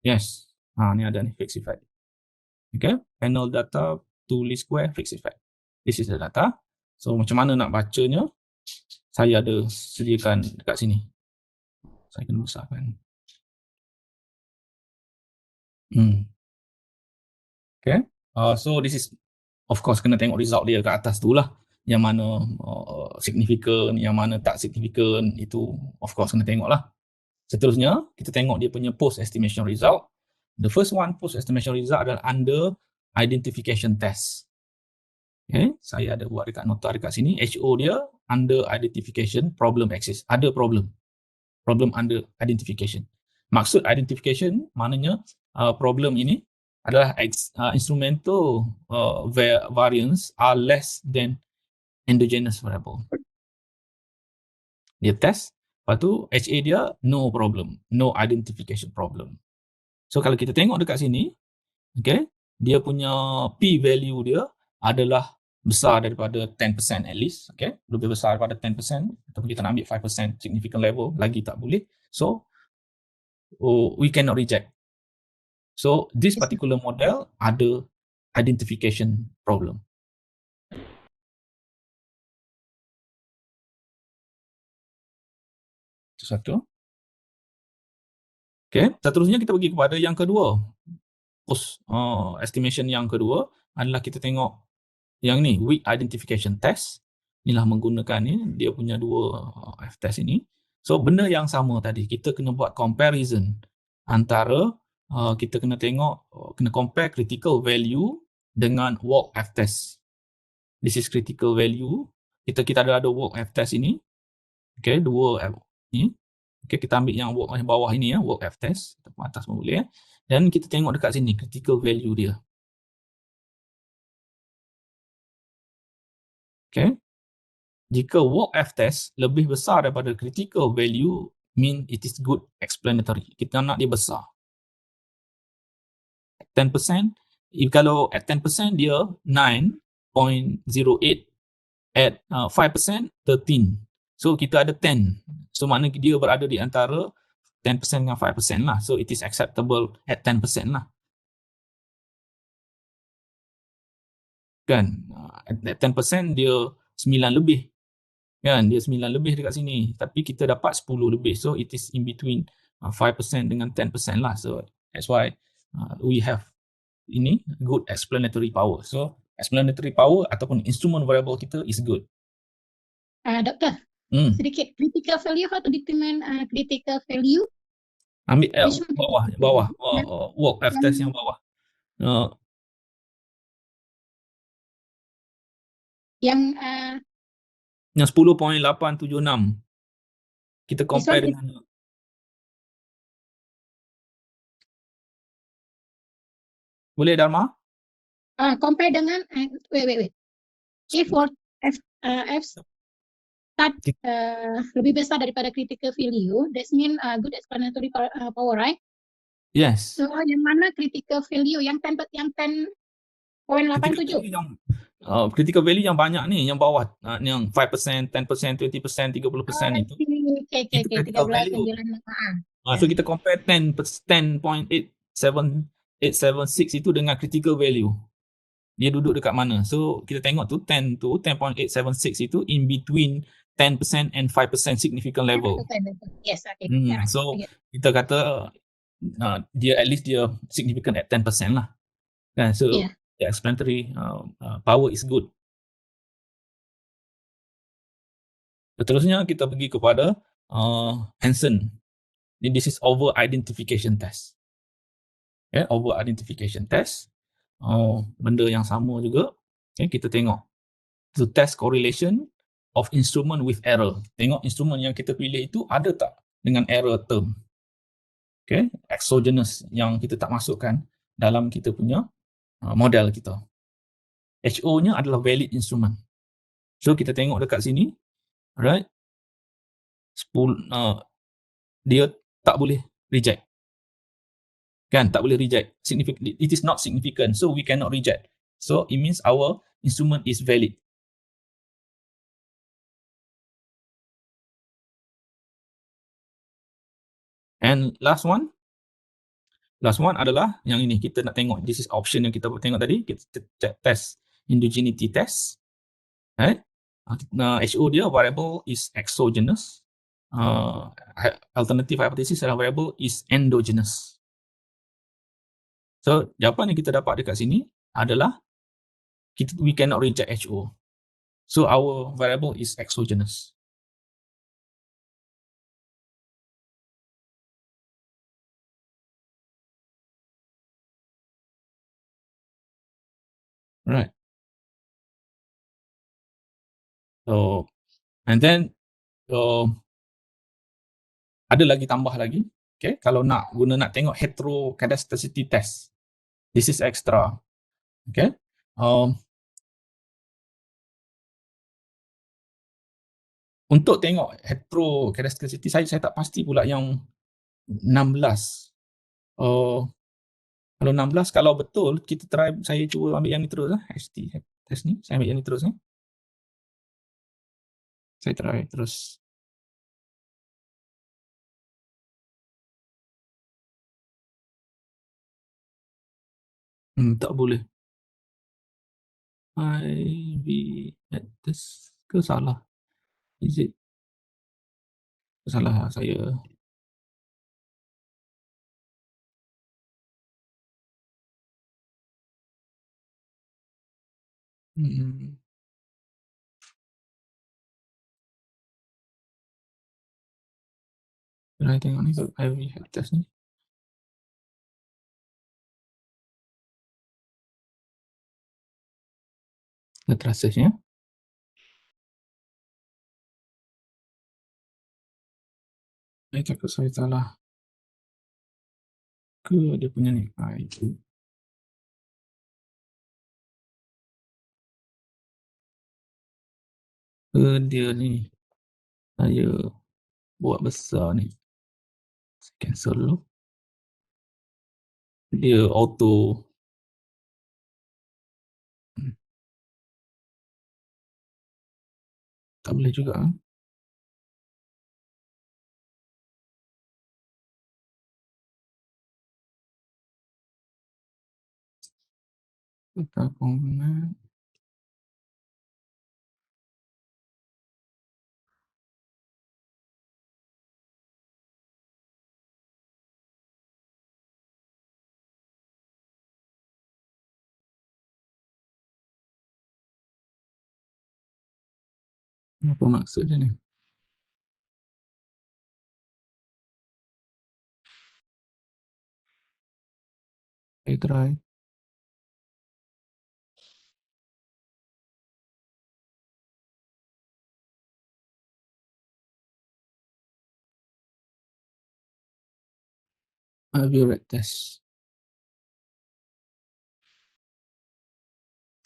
Yes. Ni ada ni fixed effect. Okay. Panel data to least square fixed effect. This is the data. So macam mana nak bacanya? Saya ada sediakan dekat sini. Saya kena besarkan. Okay. So this is, of course, kena tengok result dia kat atas tu lah. Yang mana signifikan, yang mana tak signifikan, itu of course kena tengok lah. Seterusnya, kita tengok dia punya post estimation result. The first one, post estimation result adalah under identification test. Okay. Saya ada buat dekat nota dekat sini. HO dia under identification problem axis. Ada problem. Problem under identification. Maksud identification maknanya problem ini adalah instrumental variance are less than endogenous variable. Dia test, lepas tu HA dia no problem, no identification problem. So kalau kita tengok dekat sini, okay, dia punya P value dia adalah besar daripada 10% at least, okay, lebih besar daripada 10%, ataupun kita nak ambil 5% significant level, lagi tak boleh. So we cannot reject. So this particular model ada identification problem. Itu satu. Okay, seterusnya kita pergi kepada yang kedua. Post estimation yang kedua adalah kita tengok yang ni, weak identification test. Inilah menggunakan ni, dia punya dua F-test ini. So benda yang sama tadi, kita kena buat comparison antara kita kena tengok, kena compare critical value dengan walk F-test. This is critical value. Kita ada walk F-test ini. Okay, dua ni. Okay, kita ambil yang walk yang bawah ini ya, walk F-test. Ataupun atas pun boleh ya. Dan kita tengok dekat sini, critical value dia. Okay. Jika walk F-test lebih besar daripada critical value, mean it is good explanatory. Kita nak dia besar. 10%, kalau at 10% dia 9.08, at 5% 13. So kita ada 10. So maknanya dia berada di antara 10% dengan 5% lah. So it is acceptable at 10% lah. Kan? At 10% dia 9 lebih. Kan? Dia 9 lebih dekat sini. Tapi kita dapat 10 lebih. So it is in between 5% dengan 10% lah. So that's why we have ini good explanatory power. So explanatory power ataupun instrument variable kita is good. Doktor, sedikit critical value, how to determine critical value? Ambil bawah, walk F-test yang bawah. Yang 10.876. Kita compare dengan boleh Dharma? Compare dengan wait. If for F start lebih besar daripada critical value, that mean good explanatory power, right? Yes. So yang mana critical value yang 10.87? Critical value yang banyak ni, yang bawah, yang 5%, 10%, 20%, 30% itu. Itu critical value. So kita compare 10.876 itu dengan critical value. Dia duduk dekat mana? So kita tengok tu 10.876 itu in between 10% and 5% significant level. Yes, okay. So kita kata dia at least dia significant at 10% lah. So the explanatory power is good. Seterusnya kita pergi kepada Hansen. This is over identification test. Okay, over identification test. Benda yang sama juga. Okay, kita tengok to test correlation of instrument with error. Tengok instrument yang kita pilih itu ada tak dengan error term. Okay, exogenous yang kita tak masukkan dalam kita punya model kita. HO-nya adalah valid instrument. So kita tengok dekat sini, right? Dia tak boleh reject. Kan, tak boleh reject. It is not significant, so we cannot reject. So it means our instrument is valid. And last one, Last one adalah yang ini, kita nak tengok, this is option yang kita tengok tadi, kita test endogeneity test, right? HO dia variable is exogenous. Alternative hypothesis adalah variable is endogenous. So, jawapan yang kita dapat dekat sini adalah we cannot reject HO. So, our variable is exogenous. Right. So, and then ada lagi tambah lagi. Okay, kalau nak tengok heterocadasticity test, this is extra. Okay. Untuk tengok heterocadasticity, saya tak pasti pula yang 16. Kalau 16, kalau betul, kita try, saya cuba ambil yang ni terus lah, HT test ni, saya ambil yang ni terus ni. Saya try terus. Tak boleh. IV test ke salah? Is it? Salah saya. Saya tengok ni, IV test ni. Terasanya. Saya takut saya salah. Ke dia punya ni. Itu. Dia ni. Saya buat besar ni. Saya cancel dulu. Dia auto. Tak boleh juga. Kita komen. Apa maksud dia ni? Saya try. IV red test.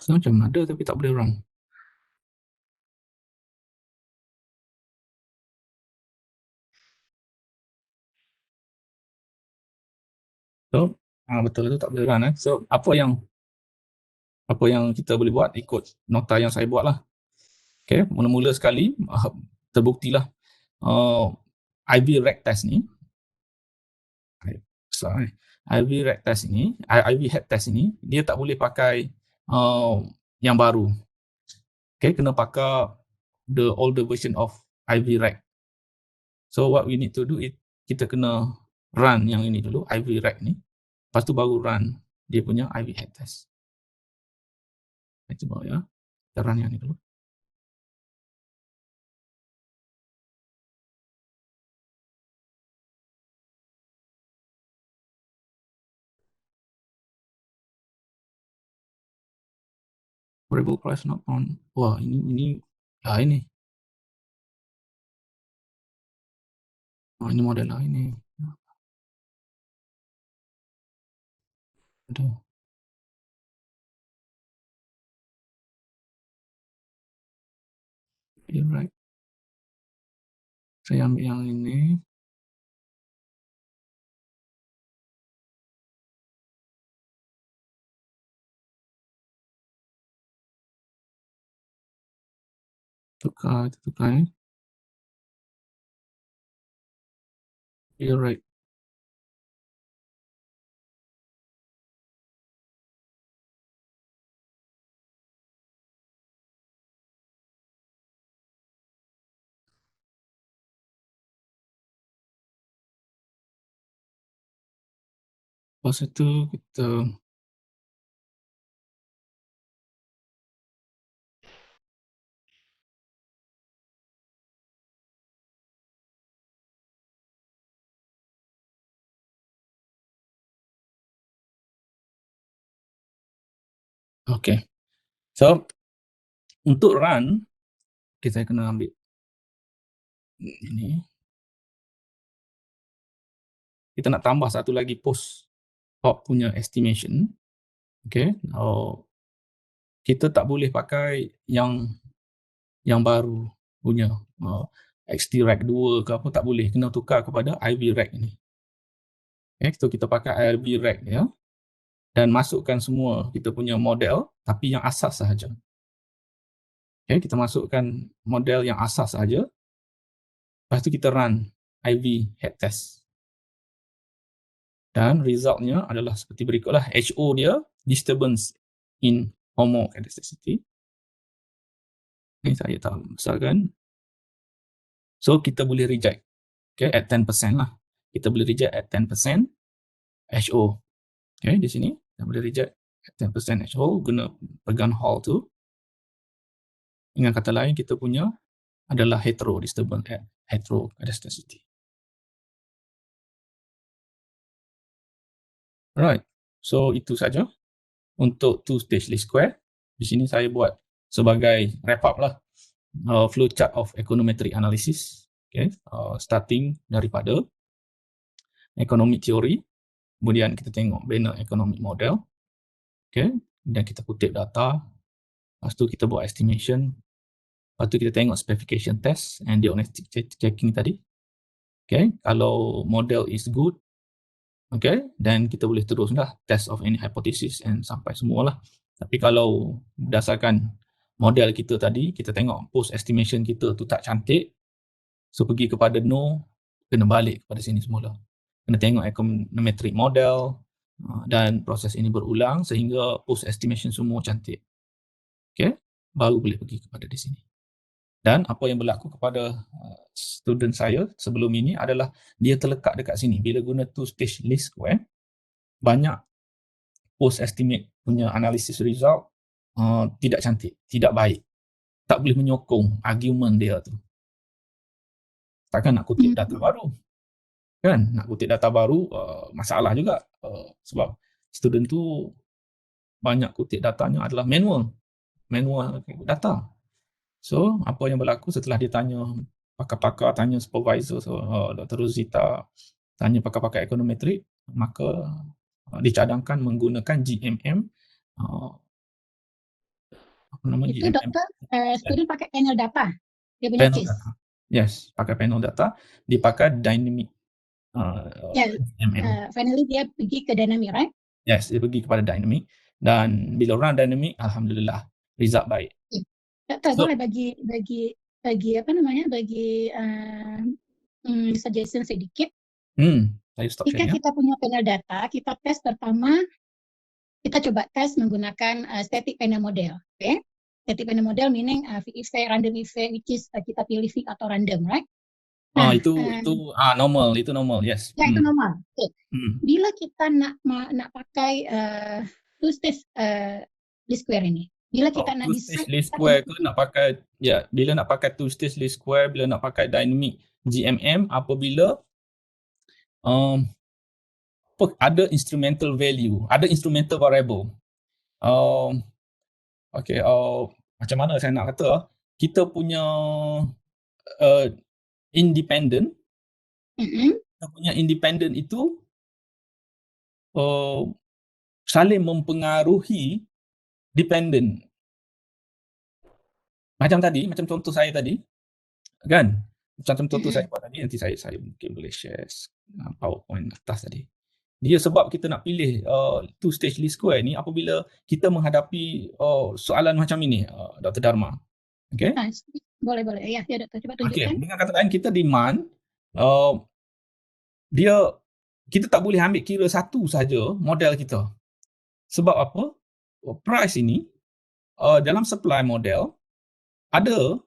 So, macam ada tapi tak boleh run. So, betul tu tak boleh run. So, apa yang kita boleh buat, ikut nota yang saya buat lah. Okay, mula-mula sekali, terbuktilah IV reg test ni, IV reg test ni, IV head test ni, dia tak boleh pakai yang baru. Okay, kena pakai the older version of IV reg. So what we need to do is, kita kena run yang ini dulu, IV reg ni, lepas tu baru run dia punya IV head test. Saya cuba ya, kita run yang ni dulu. Variable price not on. Wah, ini ini. Ini model lah ini. Aduh. Yeah, right. Saya ambil yang ini. Tukar ni. Yeah, right. Lepas itu kita okey. So, untuk run, kita kena ambil ini, kita nak tambah satu lagi post op punya estimation, okey. Kita tak boleh pakai yang baru punya, XT-Rack 2 ke apa, tak boleh, kena tukar kepada Ivy Rack ni. Okay, so kita pakai Ivy Rack ya, dan masukkan semua kita punya model, tapi yang asas sahaja. Okay, kita masukkan model yang asas sahaja, lepas tu kita run Ivy head test. Dan resultnya adalah seperti berikutlah. HO dia, disturbance in homocatastricity. Ini saya tak besarkan. So, kita boleh reject. Okay, at 10% lah. Kita boleh reject at 10% HO. Okay, di sini, kita boleh reject at 10% HO, guna pegang hall tu. Dengan kata lain, kita punya adalah hetero disturbance at heterocatastricity. Right. So, itu saja untuk two-stage least square. Di sini saya buat sebagai wrap up lah. Flowchart of econometric analysis. Okay. Starting daripada economic theory. Kemudian kita tengok banner economic model. Okay. Dan kita kutip data. Lepas tu kita buat estimation. Lepas tu kita tengok specification test and diagnostic checking tadi. Okay. Kalau model is good, okay, dan kita boleh teruslah test of any hypothesis and sampai semualah. Tapi kalau berdasarkan model kita tadi, kita tengok post estimation kita tu tak cantik, so pergi kepada no, kena balik kepada sini semula. Kena tengok econometric model dan proses ini berulang sehingga post estimation semua cantik. Okay, baru boleh pergi kepada di sini. Dan apa yang berlaku kepada student saya sebelum ini adalah dia terlekat dekat sini. Bila guna two-stage least square, banyak post-estimate punya analysis result tidak cantik, tidak baik. Tak boleh menyokong argument dia tu. Takkan nak kutip data baru. Kan? Nak kutip data baru, masalah juga. Sebab student tu banyak kutip datanya adalah manual data. So, apa yang berlaku setelah dia tanya pakar-pakar, tanya supervisor, Dr. Rosita, tanya pakar-pakar ekonometrik, maka dicadangkan menggunakan GMM. Apa nama Itu GMM? doktor, student pakai panel data. Dia punya Panel case. data. Yes, pakai panel data. Dipakai dynamic GMM. Finally dia pergi ke dynamic, right? Yes, dia pergi kepada dynamic. Dan bila orang dynamic, alhamdulillah, result baik. Doktor, boleh bagi apa namanya, bagi suggestion sedikit. Saya stop Jika sharing. kita punya panel data, kita tes pertama, kita coba tes menggunakan static panel model. Okay? Static panel model meaning effect, random effect, which is kita pilih fit atau random, right? Nah, itu normal, itu normal, yes. Ya, itu normal. Okay. Bila kita nak pakai two-stage least square ini, bila kita nak two-stage least square ke nak pakai, ya, bila nak pakai two-stage least square, bila nak pakai dynamic GMM, apabila ada instrumental value, ada instrumental variable. Okay, macam mana saya nak kata, kita punya independent, kita punya independent itu saling mempengaruhi dependent. Macam contoh saya tadi, kan? Macam contoh saya buat tadi, nanti saya mungkin boleh share PowerPoint atas tadi. Dia sebab kita nak pilih two-stage least square ni apabila kita menghadapi soalan macam ini, Dr. Dharma. Okay? Boleh. Ya, Dr. Cuba tunjukkan. Okay. Dengan kata lain, kita demand, kita tak boleh ambil kira satu saja model kita. Sebab apa? Price ini, dalam supply model, ada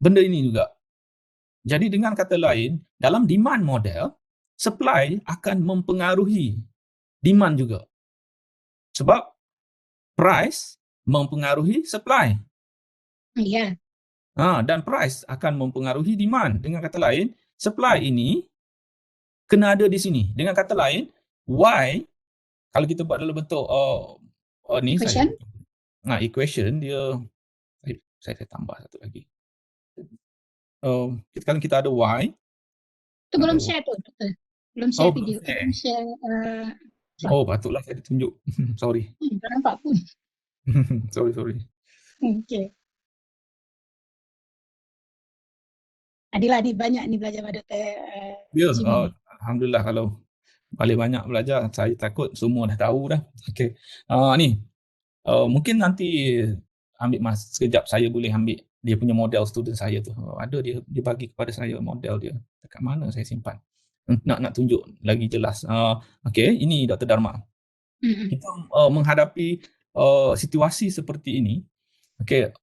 benda ini juga. Jadi dengan kata lain, dalam demand model, supply akan mempengaruhi demand juga. Sebab price mempengaruhi supply. Ya. Dan price akan mempengaruhi demand. Dengan kata lain, supply ini kena ada di sini. Dengan kata lain, Y, kalau kita buat dalam bentuk ni saya Equation. equation dia, saya tambah satu lagi. Kalau kita ada Y, Itu belum share tu, Doktor. Belum share belum video. share. Belum share slide. Patutlah saya tunjuk. Sorry. Tak nampak pun. Sorry. Okay. Adilah ni banyak ni belajar pada Doktor Ya, Jimmy ni. alhamdulillah kalau paling banyak belajar, saya takut semua dah tahu dah. Okey. Ni mungkin nanti ambil masa sekejap, saya boleh ambil dia punya model student saya tu. Ada dia bagi kepada saya model dia. Dekat mana saya simpan? Nak tunjuk lagi jelas. Okey, ini Dr. Dharma. Kita menghadapi situasi seperti ini. Okey,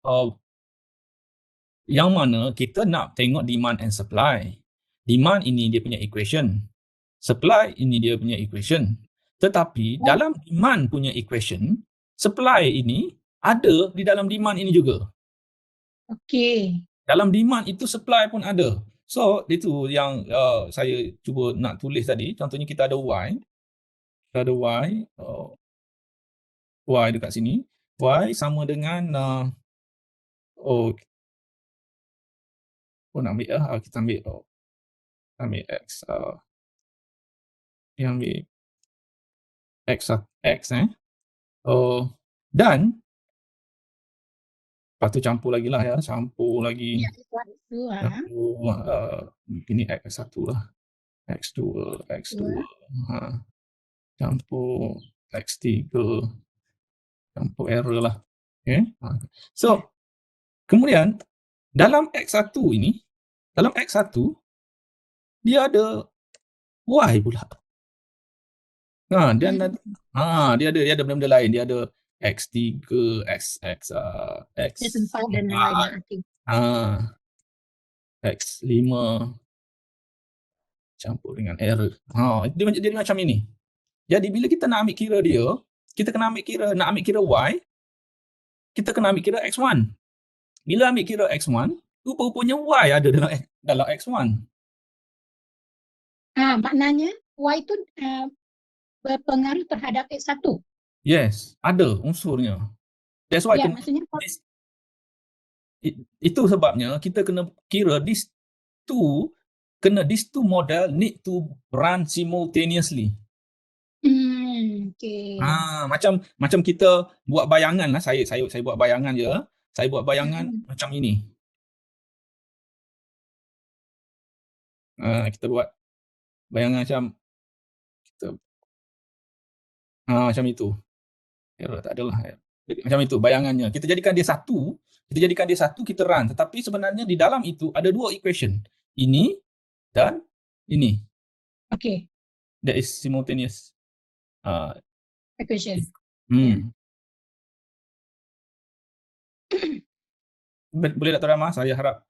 yang mana kita nak tengok demand and supply. Demand ini dia punya equation. Supply ini dia punya equation. Tetapi dalam demand punya equation, supply ini ada di dalam demand ini juga. Okey. Dalam demand itu supply pun ada. So, itu yang saya cuba nak tulis tadi. Contohnya kita ada Y. Kita ada Y. Y dekat sini. Y sama dengan nak ambil kita ambil X. Dia ambil X dan lepas tu campur lagi lah ya. Campur lagi. Ya, itu. Ini X1 lah. X2. Campur X3. Campur error lah. Okay. So, kemudian dalam X1 ini, dalam X1 dia ada Y pula. Dia ada benda-benda lain. Dia ada X3, X X4 dan lain-lain. X5 campur dengan error. Dia macam ini. Jadi bila kita nak ambil kira dia, kita kena nak ambil kira Y, kita kena ambil kira X1. Bila ambil kira X1, rupa-rupanya Y ada dalam X1. Maknanya Y itu berpengaruh terhadap X1. Yes, ada unsurnya. That's why maksudnya itu sebabnya kita kena kira these two model need to run simultaneously. Okay. Macam kita buat bayangan lah. Saya buat bayangan je. Saya buat bayangan macam ini. Kita buat bayangan macam itu. Error tak adalah. Macam itu bayangannya. Kita jadikan dia satu, kita run. Tetapi sebenarnya di dalam itu ada dua equation. Ini dan ini. Okay. That is simultaneous equation. Boleh Dr. Rama? Saya harap.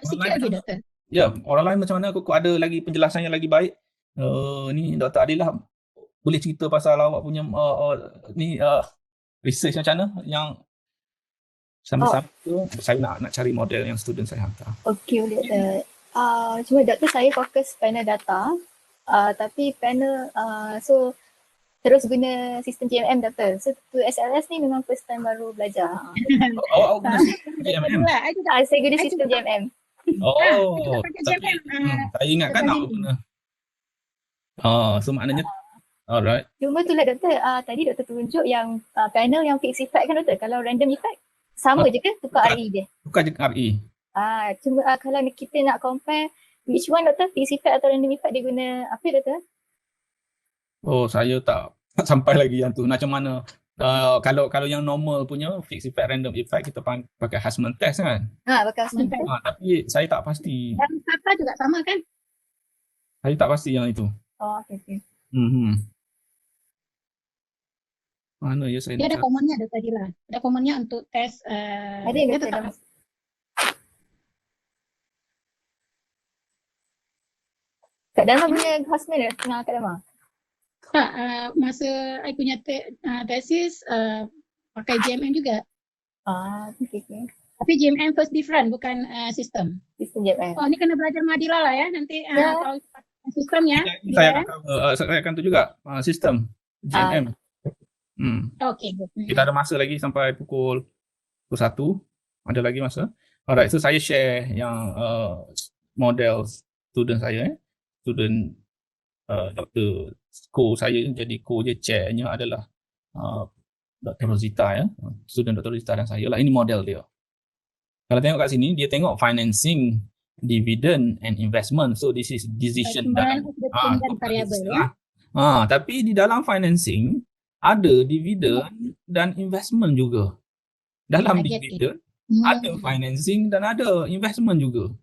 Sikit lagi, Doktor. Ya, orang lain macam mana? Kok ada lagi penjelasan yang lagi baik? Ni Dr. Adilah boleh cerita pasal awak punya research macam mana yang sama-sama tu. Saya nak cari model yang student saya hantar. Okey, Doktor. Cuma Doktor saya fokus panel data. Tapi panel so terus guna sistem GMM, Doktor. So to SLS ni memang first time baru belajar. Awak guna sistem GMM? Saya guna sistem GMM. Saya ingatkan awak guna. So maknanya alright. Cuma tu lah, Doktor. Tadi Doktor tunjuk yang panel yang fixed effect kan, Doktor? Kalau random effect sama je ke tukar RE dia? Tukar je RE. Cuma kalau kita nak compare which one, Doktor? Fixed effect atau random effect dia guna apa, Doktor? Saya tak sampai lagi yang tu. Macam mana? Kalau yang normal punya fixed effect, random effect, kita pakai Hussman test kan? Pakai Hussman test. Tapi saya tak pasti. Dan kata juga sama kan? Saya tak pasti yang itu. Okay. Mana ya saya dia ada komonnya, ada tadi lah. Ada komonnya untuk tes. Ada yang tetap. Kat dalam punya Hussman kat dalam. Tak, masa I punya tesis pakai GMM juga. Okay. Tapi GMM first different, bukan sistem. Sistem JMM. Oh, ini kena belajar Madila lah ya, nanti Ya. tahu sistem ya. Saya akan saya akan tu juga sistem GMM. Okay, good. Kita ada masa lagi sampai pukul 1. Ada lagi masa. Alright, so saya share yang model student saya. Student Dr. Co saya, jadi co je, chairnya adalah Dr. Rosita ya. Student Dr. Rosita dan saya lah. Ini model dia. Kalau tengok kat sini, dia tengok financing, dividend and investment. So this is decision dalam variable ya. Tapi di dalam financing ada dividend dan investment juga. Dalam dividend ada financing dan ada investment juga.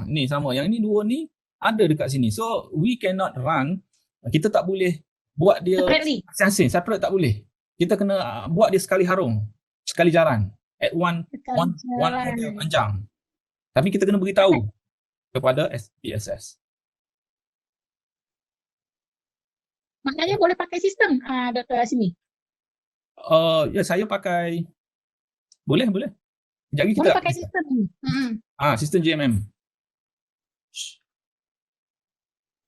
Ni sama. Yang ini dua ni ada dekat sini. So we cannot run. Kita tak boleh buat dia masing-masing. Separate tak boleh. Kita kena buat dia sekali harung, sekali jalan. At one model panjang. Tapi kita kena beritahu kepada SPSS. Maknanya boleh pakai sistem, Dr. Hasimi? Ya, saya pakai. Boleh. Sekejap lagi kita boleh pakai sistem ini. Sistem GMM.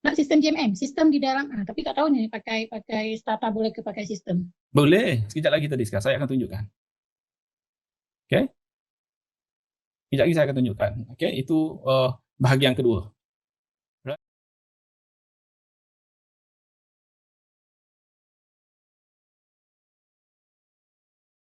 Nak sistem GMM, sistem di dalam. Tapi tak tahu ni pakai Stata boleh ke pakai sistem. Boleh. Sekejap lagi kita discuss. Saya akan tunjukkan. Okay. Sekejap lagi saya akan tunjukkan. Okay. Itu bahagian kedua.